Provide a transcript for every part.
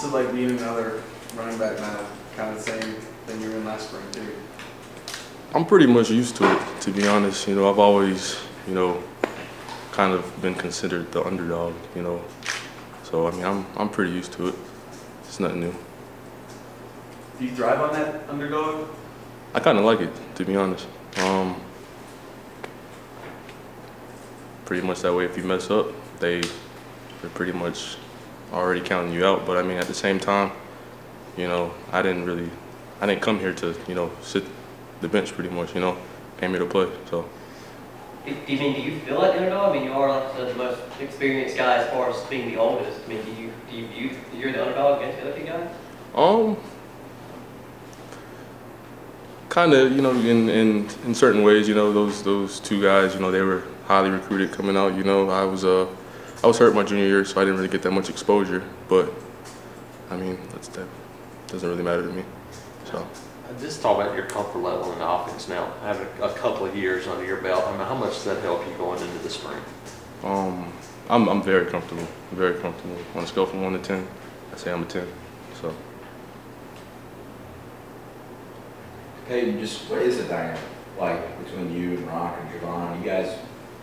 What's it like being another running back now? Kind of the same thing you were in last spring too. I'm pretty much used to it, to be honest. You know, I've always, kind of been considered the underdog, So, I mean, I'm pretty used to it. It's nothing new. Do you thrive on that underdog? I kind of like it, to be honest. Pretty much that way, if you mess up, they're pretty much already counting you out. But I mean, at the same time, I didn't come here to, sit the bench pretty much, came here to play, so. Do you feel like the underdog? I mean, you are like the most experienced guy as far as being the oldest. I mean, do you view you're the underdog against the other two guys? Kind of, in certain ways, those two guys, they were highly recruited coming out. I was hurt my junior year, so I didn't really get that much exposure. But I mean, that doesn't really matter to me. So. Just talk about your comfort level in the offense now. Having a couple of years under your belt, I mean, how much does that help you going into the spring? I'm very comfortable. Very comfortable. On a scale from 1 to 10, I say I'm a 10. So. Peyton, just what is the dynamic like between you and Rock and Javon? You guys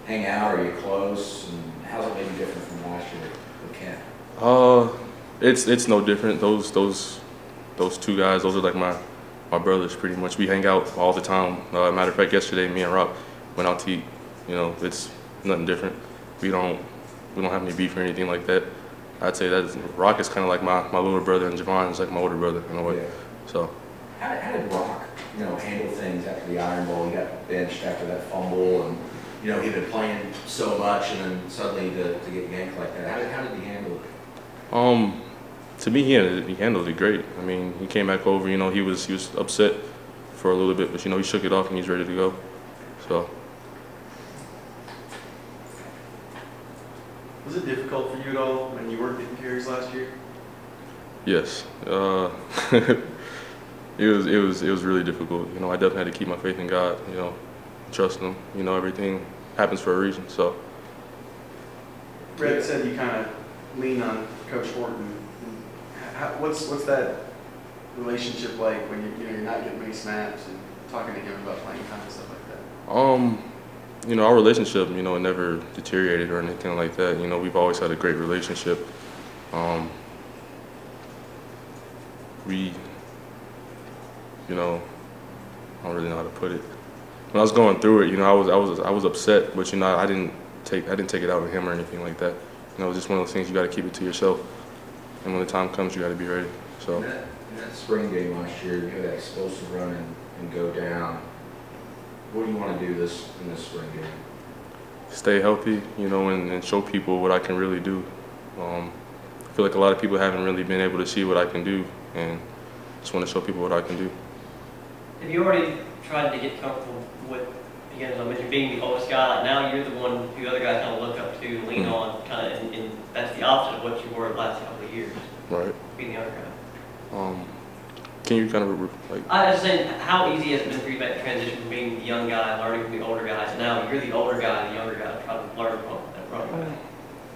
hang out? Are you close? And how's it maybe different from last year with Kent? It's no different. Those two guys, those are like my brothers pretty much. We hang out all the time. Matter of fact, yesterday me and Rock went out to eat. It's nothing different. We don't have any beef or anything like that. I'd say that Rock is kind of like my little brother, and Javon is like my older brother in a way. Yeah. So. How did Rock, handle things after the Iron Bowl? He got benched after that fumble, and he'd been playing so much, and then suddenly to get yanked like that. How did he handle it? To me, he handled it great. I mean, he came back over. He was upset for a little bit, but he shook it off and he's ready to go. So. Was it difficult for you at all when you weren't getting carries last year? Yes. It was really difficult. I definitely had to keep my faith in God. Trust Him. Everything happens for a reason. So. Red said you kind of lean on Coach Horton. What's that relationship like when you're not getting many snaps and talking to him about playing time and stuff like that? Our relationship, never deteriorated or anything like that. We've always had a great relationship. I don't really know how to put it. When I was going through it, I was upset, but I didn't take it out on him or anything like that. It was just one of those things you got to keep it to yourself, and when the time comes, you got to be ready. So. In that spring game last year, you had that explosive run and go down. What do you want to do in this spring game? Stay healthy, and show people what I can really do. I feel like a lot of people haven't really been able to see what I can do, and just want to show people what I can do. Have you already tried to get comfortable with, again, I mentioned being the oldest guy, like now you're the one who other guys kind of look up to, lean on, kind of, and that's the opposite of what you were the last couple of years. Right. Being the other guy. Can you kind of like? I was saying, how easy has it been for you to make the transition from being the young guy, learning from the older guys, and now you're the older guy, the younger guy, trying to learn from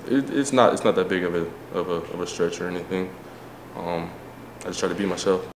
that. It's not that big of a stretch or anything. I just try to be myself.